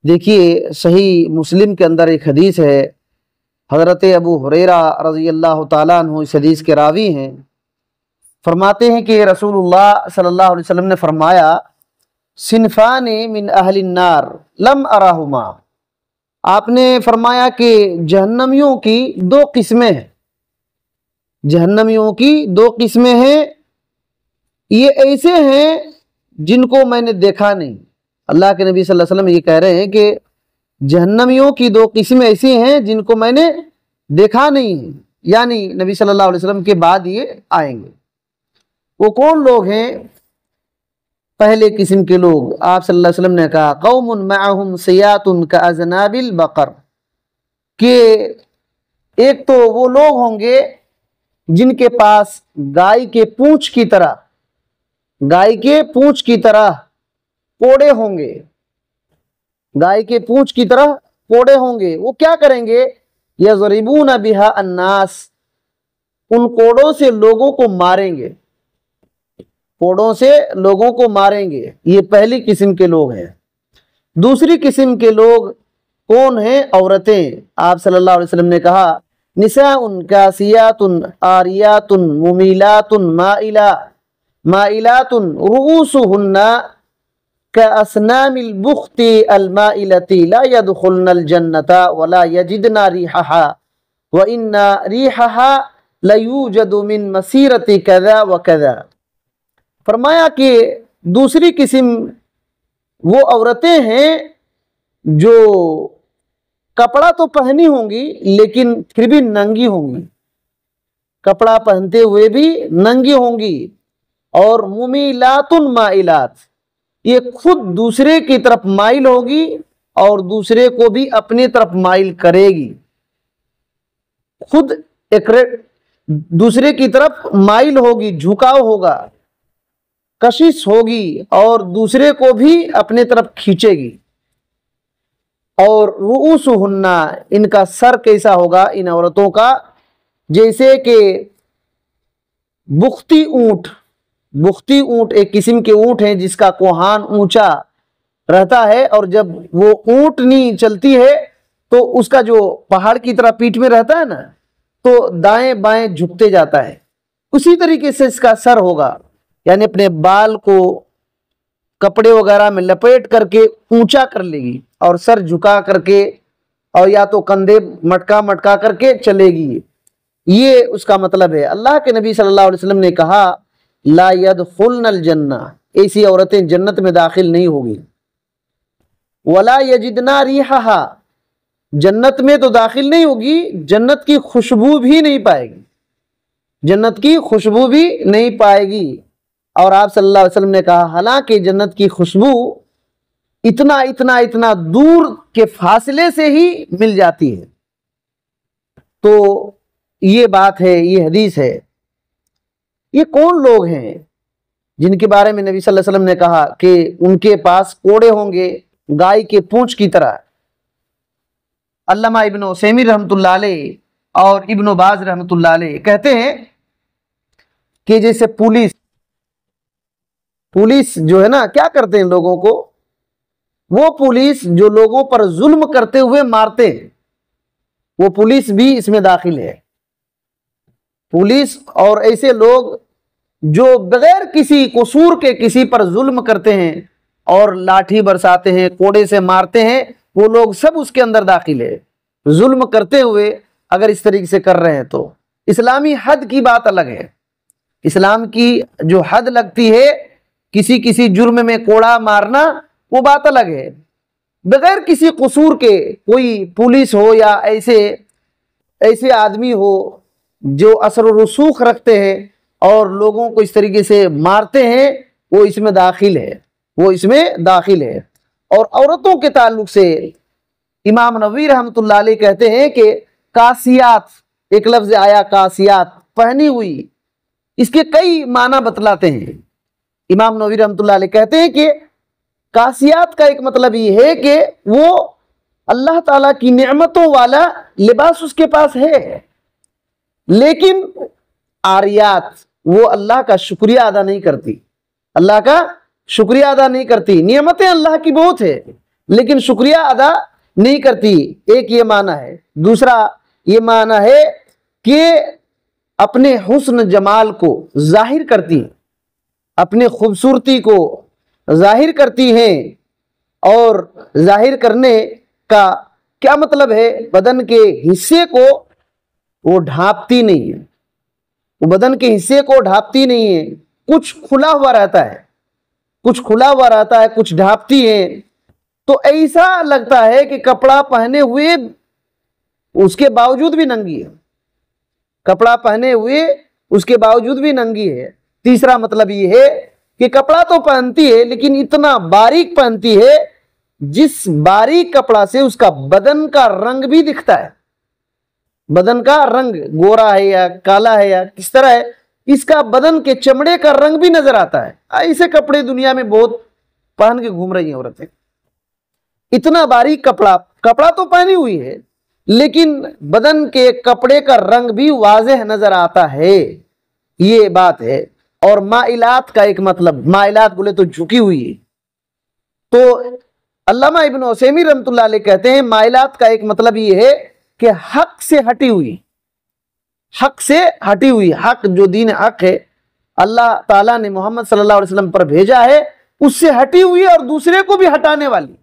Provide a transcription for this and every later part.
देखिए, सही मुस्लिम के अंदर एक हदीस है। हज़रत अबू हुरैरा रज़ी अल्लाह ताला अन्हु इस हदीस के रावी हैं। फरमाते हैं कि रसूलुल्लाह सल्लल्लाहु अलैहि वसल्लम ने फरमाया, सिनफ़ाने मिन अहलिन नार लम अराहुमा। आपने फरमाया कि जहन्नमियों की दो किस्में हैं। जहन्नमियों की दो किस्में हैं, ये ऐसे हैं जिनको मैंने देखा नहीं। अल्लाह के नबी सल्लल्लाहु अलैहि वसल्लम ये कह रहे हैं कि जहन्नमियों की दो किस्में ऐसी हैं जिनको मैंने देखा नहीं है, यानी नबी सल्लल्लाहु अलैहि वसल्लम के बाद ये आएंगे। वो कौन लोग हैं? पहले किस्म के लोग, आप सल्लल्लाहु अलैहि वसल्लम ने कहा, कौमुन मअहुम सियातुन का अज़नाबिल बकर, कि एक तो वो लोग होंगे जिनके पास गाय के पूंछ की तरह कोड़े होंगे। गाय के पूंछ की तरह कोड़े होंगे। वो क्या करेंगे? यज़रिबून बिहा अन्नास, उन कोड़ों से लोगों को मारेंगे। कोड़ों से लोगों को मारेंगे। ये पहली किस्म के लोग हैं। दूसरी किस्म के लोग कौन हैं? औरतें। आप सल्लल्लाहु अलैहि वसल्लम ने कहा, निसाउन कासियातुन आरियातुन मुमीलातुन माइलातुन रुऊसुहुन्ना कअस्नामिल बुख्ती अलमाइलती ला यदखुलनल जन्नता वला यजिदना रिहहा व इन्ना रिहहा लयूजदु मिन मसीरति कज़ा व कज़ा। फरमाया कि दूसरी किस्म वो औरतें हैं जो कपड़ा तो पहनी होंगी लेकिन फिर भी नंगी होंगी। कपड़ा पहनते हुए भी नंगी होंगी। और मुमीलातुन माइलात, ये खुद दूसरे की तरफ माइल होगी और दूसरे को भी अपनी तरफ माइल करेगी। खुद दूसरे की तरफ माइल होगी, झुकाव होगा, कशिश होगी और दूसरे को भी अपने तरफ खींचेगी। और रुऊसुहुन्ना, इनका सर कैसा होगा इन औरतों का? जैसे कि बुख्ती ऊंट एक किस्म के ऊंट है जिसका कोहान ऊंचा रहता है, और जब वो ऊंटनी चलती है तो उसका जो पहाड़ की तरह पीठ में रहता है ना, तो दाएं बाएं झुकते जाता है। उसी तरीके से इसका सर होगा, यानी अपने बाल को कपड़े वगैरह में लपेट करके ऊंचा कर लेगी और सर झुका करके, और या तो कंधे मटका करके चलेगी। ये उसका मतलब है। अल्लाह के नबी सल्लल्लाहु अलैहि वसल्लम ने कहा, ला यदखुलनल जन्ना, ऐसी औरतें जन्नत में दाखिल नहीं होगी। वला यजिदना रिहहा, जन्नत में तो दाखिल नहीं होगी, जन्नत की खुशबू भी नहीं पाएगी। जन्नत की खुशबू भी नहीं पाएगी। और आप सल्लल्लाहु अलैहि वसल्लम ने कहा, हालांकि जन्नत की खुशबू इतना दूर के फासले से ही मिल जाती है। तो ये बात है, ये हदीस है। ये कौन लोग हैं जिनके बारे में नबी सल्लल्लाहु अलैहि वसल्लम ने कहा कि उनके पास कोड़े होंगे गाय के पूंछ की तरह? अल्लामा इब्न उसैमीन रहमतुल्लाह अलैह और इब्न बाज रहमतुल्लाह अलैह कहते हैं कि जैसे पुलिस जो है ना, क्या करते हैं लोगों को? वो पुलिस जो लोगों पर जुल्म करते हुए मारते हैं, वो पुलिस भी इसमें दाखिल है। पुलिस और ऐसे लोग जो बगैर किसी कसूर के किसी पर जुल्म करते हैं और लाठी बरसाते हैं, कोड़े से मारते हैं, वो लोग सब उसके अंदर दाखिल है। जुल्म करते हुए अगर इस तरीके से कर रहे हैं तो इस्लामी हद की बात अलग है। इस्लाम की जो हद लगती है किसी जुर्म में कोड़ा मारना, वो बात अलग है। बगैर किसी कसूर के कोई पुलिस हो या ऐसे आदमी हो जो असर व रसूख रखते हैं और लोगों को इस तरीके से मारते हैं, वो इसमें दाखिल है। और औरतों के ताल्लुक से इमाम नववी रहमतुल्लाह अलैह कहते हैं कि कासियात, एक लफ्ज आया कासियात, पहनी हुई, इसके कई माना बतलाते हैं। इमाम नववी रहमतुल्लाह अलैह कहते हैं कि कासियात का एक मतलब ये है कि वो अल्लाह ताला की नेमतों वाला लिबास उसके पास है, लेकिन आरियात, वो अल्लाह का शुक्रिया अदा नहीं करती। नेमतें अल्लाह की बहुत है, लेकिन शुक्रिया अदा नहीं करती। एक ये माना है। दूसरा ये माना है कि अपने हुस्न जमाल को जाहिर करती, अपने खूबसूरती को जाहिर करती हैं। और जाहिर करने का क्या मतलब है? बदन के हिस्से को वो ढांपती नहीं है, वो बदन के हिस्से को ढांपती नहीं है, कुछ खुला हुआ रहता है, कुछ खुला हुआ रहता है, कुछ ढांपती है। तो ऐसा लगता है कि कपड़ा पहने हुए उसके बावजूद भी नंगी है, कपड़ा पहने हुए उसके बावजूद भी नंगी है। तीसरा मतलब ये है कि कपड़ा तो पहनती है लेकिन इतना बारीक पहनती है जिस बारीक कपड़ा से उसका बदन का रंग भी दिखता है। बदन का रंग गोरा है या काला है या किस तरह है, इसका बदन के चमड़े का रंग भी नजर आता है। ऐसे कपड़े दुनिया में बहुत पहन के घूम रही हैं औरतें। इतना बारीक कपड़ा, कपड़ा तो पहनी हुई है लेकिन बदन के कपड़े का रंग भी वाज़ेह नजर आता है, ये बात है। और माइलात का एक मतलब, माइलात बोले तो झुकी हुई है। तो अल्लामा इब्न उसैमी रहमतुल्लाह अलैह कहते हैं माइलात का एक मतलब ये है कि हक से हटी हुई, हक से हटी हुई। हक जो दीन हक है, अल्लाह ताला ने मोहम्मद सल्लल्लाहु अलैहि वसल्लम पर भेजा है, उससे हटी हुई और दूसरे को भी हटाने वाली।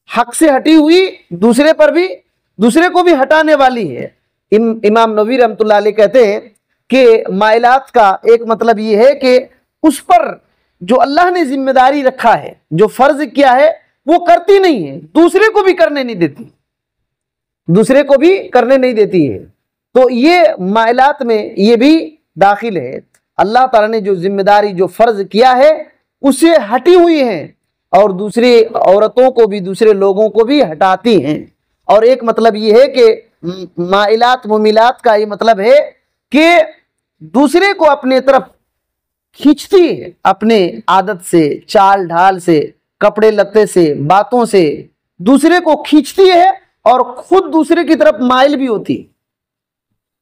हक से हटी हुई, दूसरे पर भी, दूसरे को भी हटाने वाली है। इमाम नबवी रहमतुल्लाह अलैह कहते हैं कि माइलात का एक मतलब ये है कि उस पर जो अल्लाह ने जिम्मेदारी रखा है, जो फर्ज किया है, वो करती नहीं है, दूसरे को भी करने नहीं देती, दूसरे को भी करने नहीं देती है। तो ये माइलात में ये भी दाखिल है। अल्लाह ताला ने जो जिम्मेदारी, जो फर्ज किया है, उससे हटी हुई है और दूसरी औरतों को भी, दूसरे लोगों को भी हटाती हैं। और एक मतलब ये है कि माइलात मुमिलात का ये मतलब है कि दूसरे को अपने तरफ खींचती है, अपने आदत से, चाल ढाल से, कपड़े लत्ते से, बातों से दूसरे को खींचती है और खुद दूसरे की तरफ माइल भी होती है।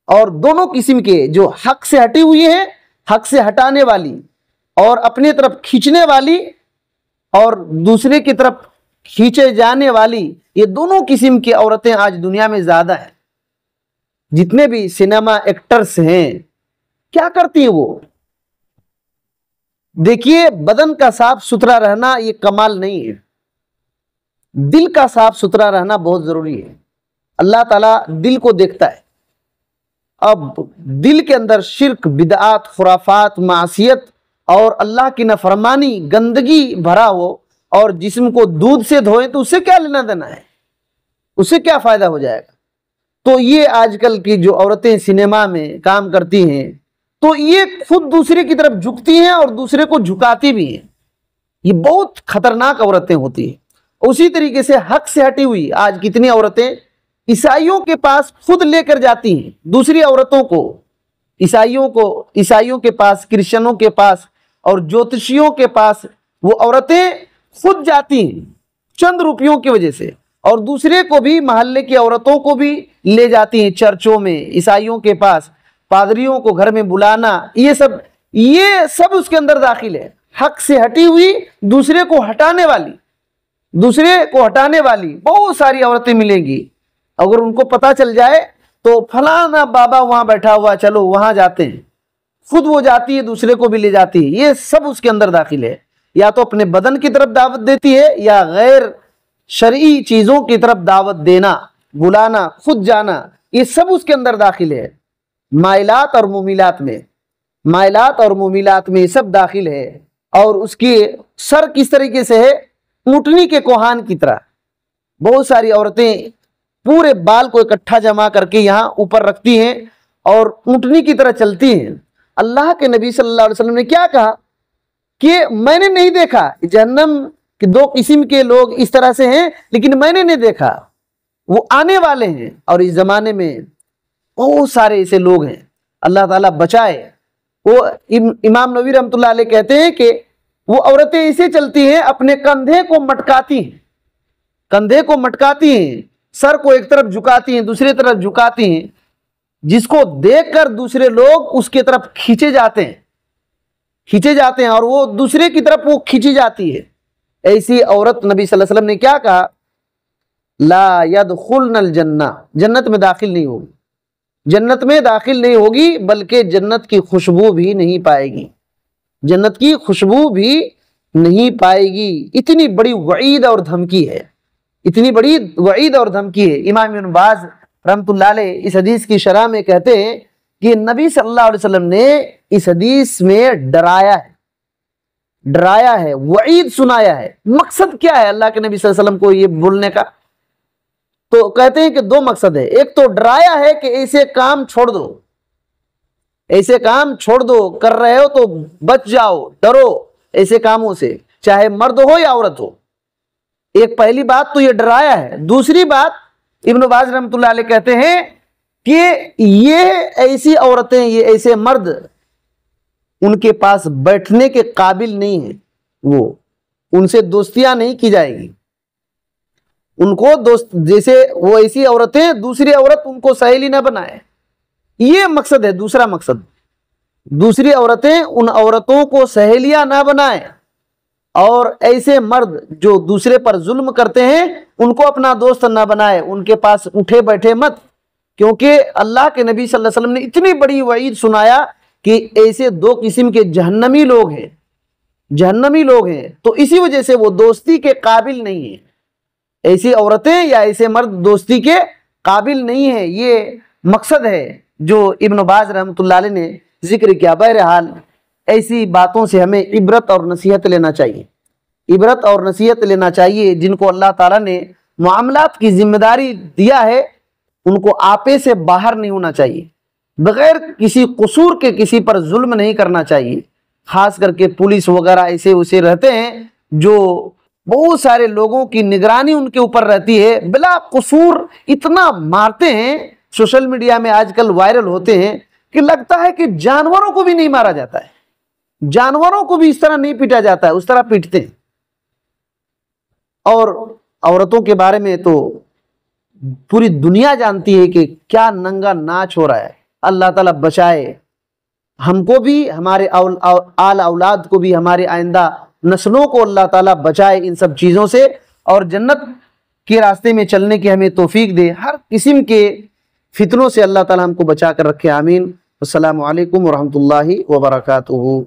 और दोनों किस्म के, जो हक से हटी हुई है, हक से हटाने वाली और अपने तरफ खींचने वाली और दूसरे की तरफ खींचे जाने वाली, ये दोनों किस्म की औरतें आज दुनिया में ज्यादा है। जितने भी सिनेमा एक्टर्स हैं, क्या करती हैं वो? देखिए, बदन का साफ सुथरा रहना ये कमाल नहीं है, दिल का साफ सुथरा रहना बहुत जरूरी है। अल्लाह ताला दिल को देखता है। अब दिल के अंदर शिर्क, बिदआत, खुराफात, मासियत और अल्लाह की नफरमानी, गंदगी भरा हो और जिस्म को दूध से धोए तो उससे क्या लेना देना है, उससे क्या फायदा हो जाएगा? तो ये आजकल की जो औरतें सिनेमा में काम करती हैं, तो ये खुद दूसरे की तरफ झुकती हैं और दूसरे को झुकाती भी हैं। ये बहुत खतरनाक औरतें होती हैं। उसी तरीके से हक से हटी हुई आज कितनी औरतें ईसाइयों के पास खुद लेकर जाती हैं दूसरी औरतों को, ईसाइयों के पास, क्रिश्चियनों के पास और ज्योतिषियों के पास वो औरतें खुद जाती हैं चंद रुपयों की वजह से, और दूसरे को भी, मोहल्ले की औरतों को भी ले जाती हैं चर्चों में, ईसाइयों के पास, पादरियों को घर में बुलाना, ये सब उसके अंदर दाखिल है। हक से हटी हुई, दूसरे को हटाने वाली, दूसरे को हटाने वाली बहुत सारी औरतें मिलेंगी। अगर उनको पता चल जाए तो फलाना बाबा वहां बैठा हुआ, चलो वहां जाते हैं, खुद वो जाती है, दूसरे को भी ले जाती है। ये सब उसके अंदर दाखिल है। या तो अपने बदन की तरफ दावत देती है या गैर शरई चीजों की तरफ दावत देना, बुलाना, खुद जाना, ये सब उसके अंदर दाखिल है। माइलात और मुमिलात में, माइलात और मुमिलात में ये सब दाखिल है। और उसकी सर किस तरीके से है? ऊंटनी के कोहान की तरह। बहुत सारी औरतें पूरे बाल को इकट्ठा जमा करके यहाँ ऊपर रखती हैं और ऊंटनी की तरह चलती हैं। अल्लाह के नबी सल्लल्लाहु अलैहि वसल्लम ने क्या कहा कि मैंने नहीं देखा जहन्नम के दो किस्म के लोग इस तरह से हैं, लेकिन मैंने नहीं देखा, वो आने वाले हैं। और इस जमाने में बहुत सारे ऐसे लोग हैं, अल्लाह ताला बचाए। वो इमाम नबवी रहमतुल्लाह अलैह कहते हैं कि वो औरतें ऐसे चलती हैं, अपने कंधे को मटकाती हैं, कंधे को मटकाती हैं, सर को एक तरफ झुकाती हैं, दूसरी तरफ झुकाती हैं, जिसको देखकर दूसरे लोग उसके तरफ खींचे जाते हैं, खींचे जाते हैं और वो दूसरे की तरफ वो खींची जाती है। ऐसी औरत नबी सल्लल्लाहु अलैहि वसल्लम ने क्या कहा, ला यदखुलनल जन्ना, जन्नत में दाखिल नहीं होगी, जन्नत में दाखिल नहीं होगी, बल्कि जन्नत की खुशबू भी नहीं पाएगी, जन्नत की खुशबू भी नहीं पाएगी। इतनी बड़ी वईद और धमकी है, इतनी बड़ी वईद और धमकी है। इमाम इब्न बाज रहमतुल्लाह अलैह इस हदीस की शरह में कहते हैं कि नबी सल्लल्लाहु अलैहि वसल्लम ने इस हदीस में डराया है, डराया है, वईद सुनाया है। मकसद क्या है अल्लाह के नबी सल्लल्लाहु अलैहि वसल्लम को ये बोलने का? तो कहते हैं कि दो मकसद है। एक तो डराया है कि ऐसे काम छोड़ दो, ऐसे काम छोड़ दो, कर रहे हो तो बच जाओ, डरो ऐसे कामों से, चाहे मर्द हो या औरत हो। एक पहली बात तो ये डराया है। दूसरी बात इब्न बाज रहमतुल्लाह अलैह कहते हैं कि ये ऐसी औरतें, ये ऐसे मर्द उनके पास बैठने के काबिल नहीं है, वो उनसे दोस्तियां नहीं की जाएगी, उनको दोस्त, जैसे वो ऐसी औरतें दूसरी औरत उनको सहेली ना बनाए, ये मकसद है। दूसरा मकसद, दूसरी औरतें उन औरतों को सहेलियां ना बनाए, और ऐसे मर्द जो दूसरे पर जुल्म करते हैं उनको अपना दोस्त ना बनाए, उनके पास उठे बैठे मत। क्योंकि अल्लाह के नबी सल्लल्लाहु अलैहि वसल्लम ने इतनी बड़ी वईद सुनाया कि ऐसे दो किस्म के जहन्नमी लोग हैं, जहन्नमी लोग हैं, तो इसी वजह से वो दोस्ती के काबिल नहीं है। ऐसी औरतें या ऐसे मर्द दोस्ती के काबिल नहीं है, ये मकसद है जो इब्न बाज रहमतुल्लाह अलैह ने जिक्र किया। बहरहाल ऐसी बातों से हमें इबरत और नसीहत लेना चाहिए, इबरत और नसीहत लेना चाहिए। जिनको अल्लाह ताला ने मामलात की जिम्मेदारी दिया है उनको आपे से बाहर नहीं होना चाहिए, बगैर किसी कसूर के किसी पर जुल्म नहीं करना चाहिए। खास करके पुलिस वगैरह ऐसे उसे रहते हैं जो बहुत सारे लोगों की निगरानी उनके ऊपर रहती है, बिला कसूर इतना मारते हैं, सोशल मीडिया में आजकल वायरल होते हैं कि लगता है कि जानवरों को भी नहीं मारा जाता है, जानवरों को भी इस तरह नहीं पीटा जाता है, उस तरह पीटते हैं। और औरतों के बारे में तो पूरी दुनिया जानती है कि क्या नंगा नाच हो रहा है। अल्लाह ताला बचाए हमको भी, हमारे आल औलाद को भी, हमारे आइंदा नस्लों को अल्लाह ताला बचाए इन सब चीज़ों से, और जन्नत के रास्ते में चलने की हमें तौफीक दे। हर किस्म के फितनों से अल्लाह ताला हमको बचा कर रखे। आमीन। अस्सलामु अलैकुम व रहमतुल्लाहि व बरकातुहू।